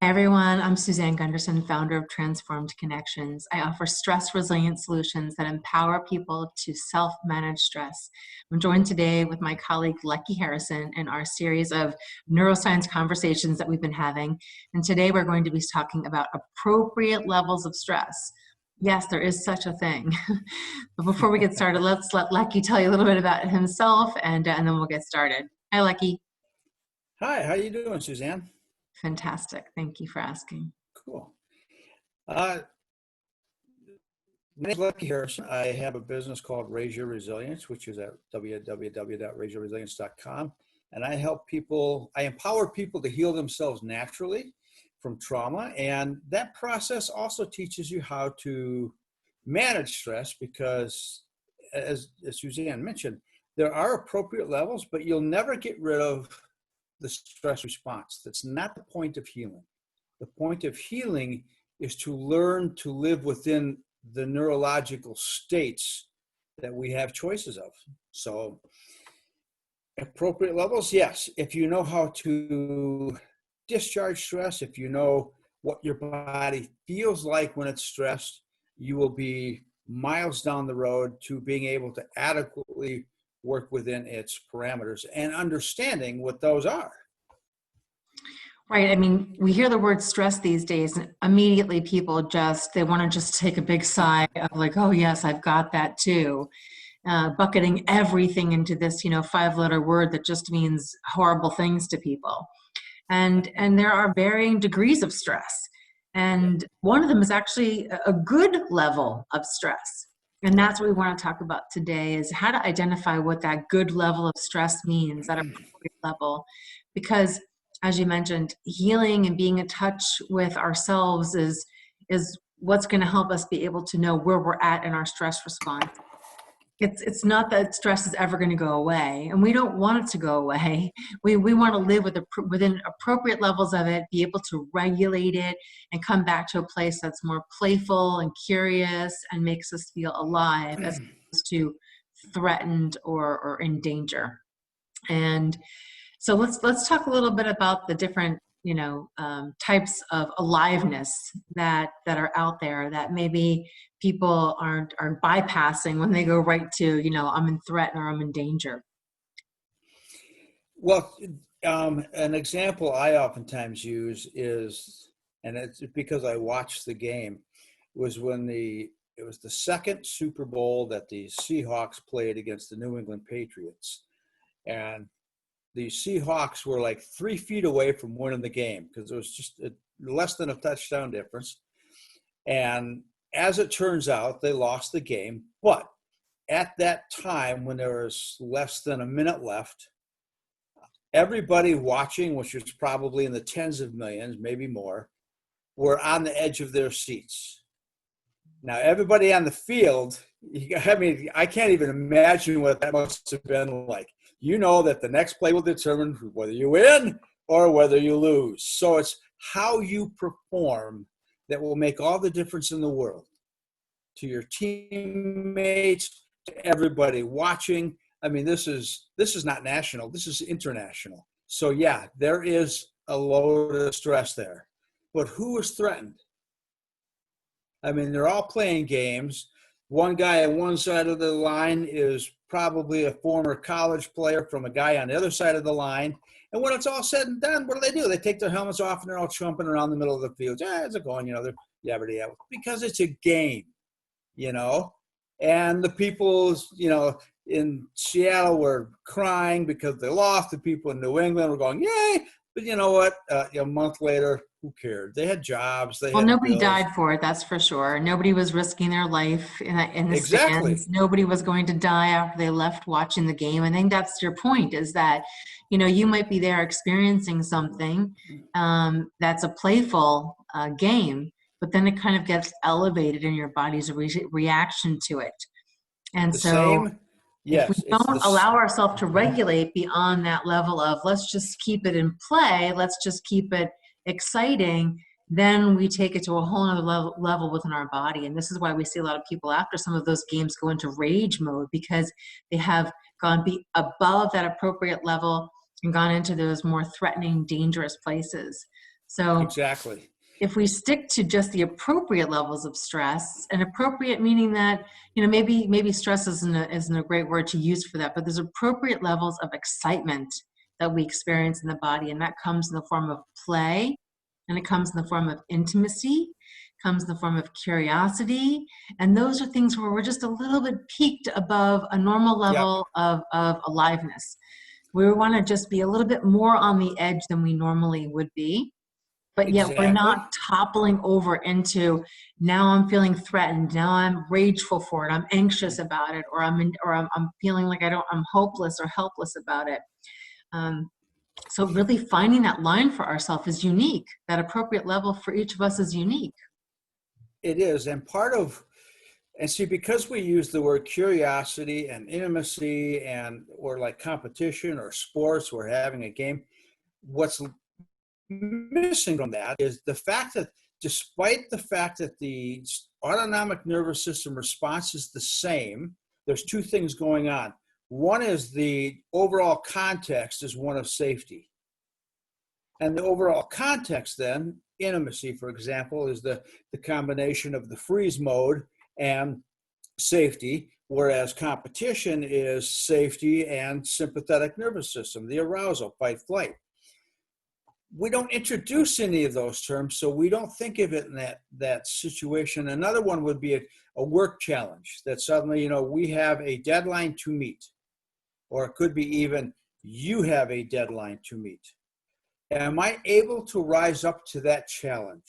Hi everyone, I'm Suzanne Gundersen, founder of Transformed Connections. I offer stress resilient solutions that empower people to self-manage stress. I'm joined today with my colleague Leckey Harrison in our series of neuroscience conversations that we've been having. And today we're going to be talking about appropriate levels of stress. Yes, there is such a thing. But before we get started, let's let Leckey tell you a little bit about himself and then we'll get started. Hi, Leckey. Hi, how you doing, Suzanne? Fantastic. Thank you for asking. Cool. My name is Leckey Harrison. I have a business called Raise Your Resilience, which is at www.raiseyourresilience.com. And I empower people to heal themselves naturally from trauma. And that process also teaches you how to manage stress because, as Suzanne mentioned, there are appropriate levels, but you'll never get rid of the stress response. That's not the point of healing. The point of healing is to learn to live within the neurological states that we have choices of. So appropriate levels, yes. If you know how to discharge stress, if you know what your body feels like when it's stressed, you will be miles down the road to being able to adequately work within its parameters and understanding what those are. Right. I mean, we hear the word stress these days, and immediately people they want to just take a big sigh of like, oh, yes, I've got that too. Bucketing everything into this, 5-letter word that just means horrible things to people. And there are varying degrees of stress. And one of them is actually a good level of stress. And that's what we want to talk about today is how to identify what that good level of stress means, that appropriate level. Because as you mentioned, healing and being in touch with ourselves is what's going to help us be able to know where we're at in our stress response. It's not that stress is ever going to go away, and we don't want it to go away. We want to live within appropriate levels of it, be able to regulate it, and come back to a place that's more playful and curious and makes us feel alive as opposed to threatened or in danger. And so let's talk a little bit about the different types of aliveness that are out there that maybe people are bypassing when they go right to I'm in threat or I'm in danger. Well, an example I oftentimes use is, and it's because I watched the game, was when it was the second Super Bowl that the Seahawks played against the New England Patriots, and the Seahawks were like 3 feet away from winning the game because it was just less than a touchdown difference. And as it turns out, they lost the game. But at that time, when there was less than a minute left, everybody watching, which was probably in the tens of millions, maybe more, were on the edge of their seats. Now, everybody on the field, I can't even imagine what that must have been like. You know that the next play will determine whether you win or whether you lose. So it's how you perform that will make all the difference in the world to your teammates, to everybody watching. I mean, this is not national. This is international. So yeah, there is a load of stress there. But who is threatened? I mean, they're all playing games. One guy on one side of the line is probably a former college player from a guy on the other side of the line. And when it's all said and done, what do? They take their helmets off and they're all chumping around the middle of the field. How's it going? They're yabba-dabba. Because it's a game, And the people, in Seattle were crying because they lost. The people in New England were going, yay. But you know what? A month later, who cared? They had jobs. Nobody bills. died for it, that's for sure. Nobody was risking their life in the stands. Nobody was going to die after they left watching the game. I think that's your point, is that, you might be there experiencing something that's a playful game, but then it kind of gets elevated in your body's reaction to it. And if we don't allow ourselves to regulate beyond that level of let's just keep it in play, let's just keep it exciting, then we take it to a whole other level within our body. And this is why we see a lot of people after some of those games go into rage mode, because they have gone above that appropriate level and gone into those more threatening, dangerous places. So Exactly. if we stick to just the appropriate levels of stress, and appropriate meaning that, maybe stress isn't a great word to use for that, but there's appropriate levels of excitement that we experience in the body, and that comes in the form of play, and it comes in the form of intimacy, comes in the form of curiosity, and those are things where we're just a little bit peaked above a normal Yep. level of aliveness. We want to just be a little bit more on the edge than we normally would be, but yet we're not Exactly. toppling over into, now I'm feeling threatened, now I'm rageful for it, I'm anxious about it, or I'm feeling like I'm hopeless or helpless about it. So really finding that line for ourselves is unique. That appropriate level for each of us is unique. It is. And see, because we use the word curiosity and intimacy or like competition or sports, or having a game, what's missing from that is the fact that despite the fact that the autonomic nervous system response is the same, there's two things going on. One is the overall context is one of safety. And the overall context then, intimacy, for example, is the combination of the freeze mode and safety, whereas competition is safety and sympathetic nervous system, the arousal, fight, flight. We don't introduce any of those terms, so we don't think of it in that situation. Another one would be a work challenge, that suddenly, we have a deadline to meet, or it could be even you have a deadline to meet. Am I able to rise up to that challenge?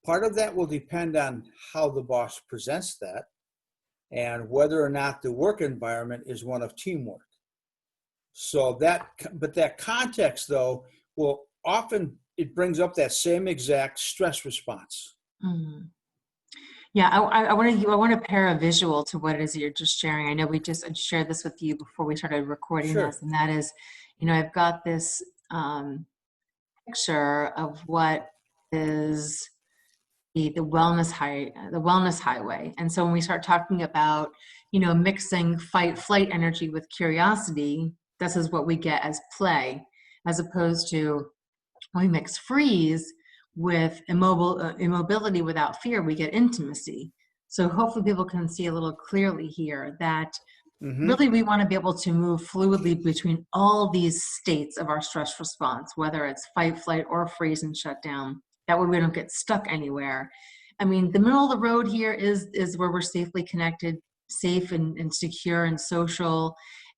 Part of that will depend on how the boss presents that and whether or not the work environment is one of teamwork. But that context, though, will often, it brings up that same exact stress response. Mm-hmm. Yeah, I want to pair a visual to what it is that you're just sharing. I know I shared this with you before we started recording Sure. this, and that is, I've got this picture of what is the wellness highway. And so when we start talking about, mixing fight flight energy with curiosity, this is what we get as play, as opposed to when we mix freeze with immobility without fear, we get intimacy. So hopefully people can see a little clearly here that Mm-hmm. really we want to be able to move fluidly between all these states of our stress response, whether it's fight, flight, or freeze and shut down. That way we don't get stuck anywhere. I mean, the middle of the road here is where we're safely connected, safe and secure and social,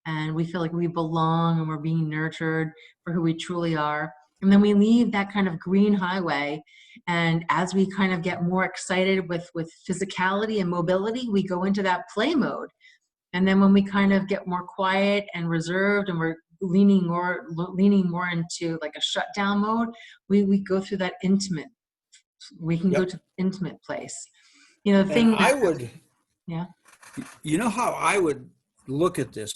and we feel like we belong and we're being nurtured for who we truly are. And then we leave that kind of green highway, and as we kind of get more excited with physicality and mobility, we go into that play mode. And then when we kind of get more quiet and reserved and we're leaning more into like a shutdown mode, we go through that intimate. We can go Yep. to the intimate place. The And thing I that, would, yeah. how I would look at this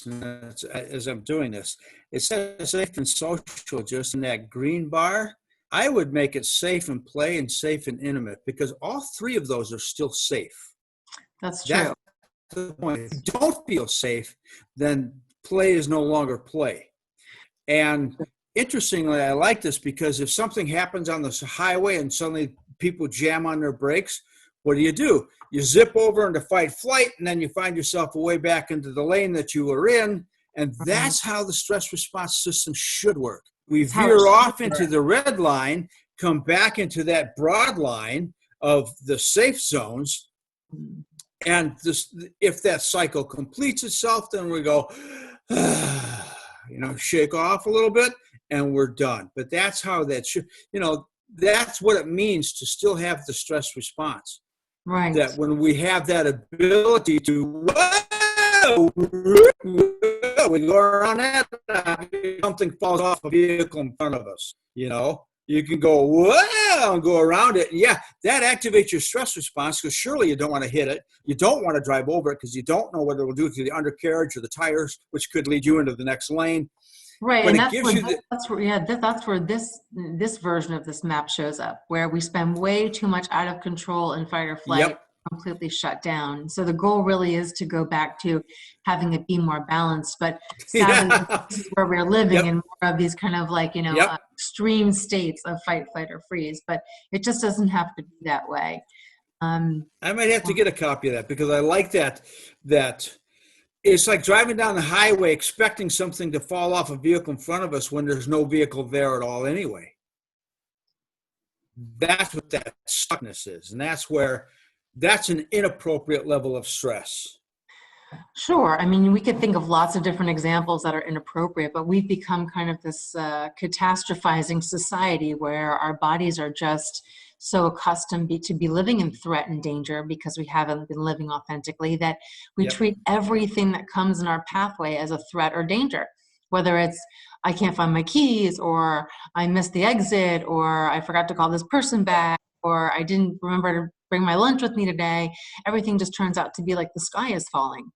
as I'm doing this. It says safe and social just in that green bar. I would make it safe and play and safe and intimate, because all three of those are still safe. That's true. That's the point. If you don't feel safe, then play is no longer play. And interestingly, I like this because if something happens on the highway and suddenly people jam on their brakes, what do? You zip over into fight flight, and then you find yourself way back into the lane that you were in. And Right. that's how the stress response system should work. We It's how it veer should off into work. the red line, come back into that broad line of the safe zones. And if that cycle completes itself, then we go, shake off a little bit, and we're done. But that's how that should, that's what it means to still have the stress response. Right. That when we have that ability to, we go around that, something falls off a vehicle in front of us, you can go, whoa, and go around it. And yeah, that activates your stress response, because surely you don't want to hit it. You don't want to drive over it because you don't know what it will do to the undercarriage or the tires, which could lead you into the next lane. Right, But and it gives you that's where this version of this map shows up, where we spend way too much out of control in fight or flight, yep. completely shut down. So the goal really is to go back to having it be more balanced. But sadly, Yeah. this is where we're living, Yep. and more of these kind of like Yep. extreme states of fight, flight, or freeze, but it just doesn't have to be that way. I might have to get a copy of that because I like that it's like driving down the highway expecting something to fall off a vehicle in front of us when there's no vehicle there at all anyway. That's what that stuckness is. And that's an inappropriate level of stress. Sure. I mean, we could think of lots of different examples that are inappropriate, but we've become kind of this catastrophizing society where our bodies are just so accustomed to be living in threat and danger because we haven't been living authentically that we Yep. treat everything that comes in our pathway as a threat or danger. Whether it's, I can't find my keys, or I missed the exit, or I forgot to call this person back, or I didn't remember to bring my lunch with me today. Everything just turns out to be like the sky is falling.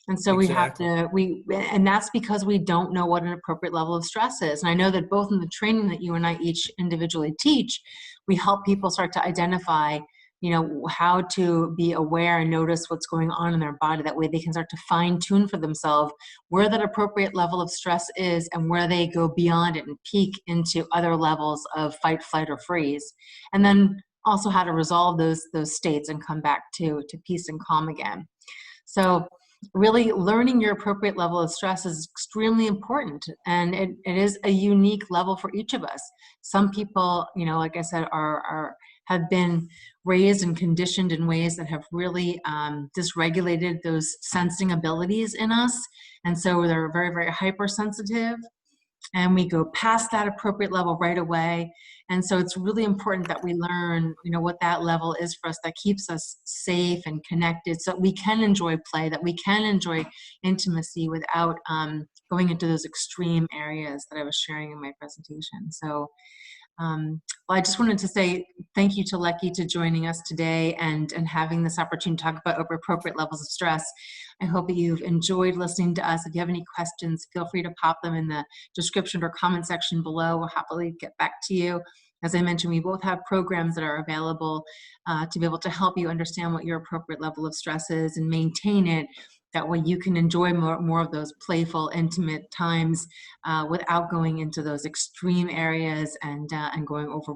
And so we have Exactly. to, and that's because we don't know what an appropriate level of stress is. And I know that both in the training that you and I each individually teach, we help people start to identify, how to be aware and notice what's going on in their body. That way they can start to fine tune for themselves where that appropriate level of stress is and where they go beyond it and peak into other levels of fight, flight, or freeze. And then also how to resolve those states and come back to peace and calm again. So really learning your appropriate level of stress is extremely important, and it is a unique level for each of us. Some people, like I said, have been raised and conditioned in ways that have really dysregulated those sensing abilities in us, and so they're very, very hypersensitive, and we go past that appropriate level right away. And so it's really important that we learn, what that level is for us that keeps us safe and connected so that we can enjoy play, that we can enjoy intimacy without going into those extreme areas that I was sharing in my presentation. So well, I just wanted to say thank you to Leckey to joining us today and having this opportunity to talk about appropriate levels of stress. I hope that you've enjoyed listening to us. If you have any questions, feel free to pop them in the description or comment section below. We'll happily get back to you. As I mentioned, we both have programs that are available to be able to help you understand what your appropriate level of stress is and maintain it. That way you can enjoy more of those playful, intimate times without going into those extreme areas and going over.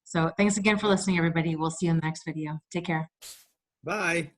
So thanks again for listening, everybody. We'll see you in the next video. Take care. Bye.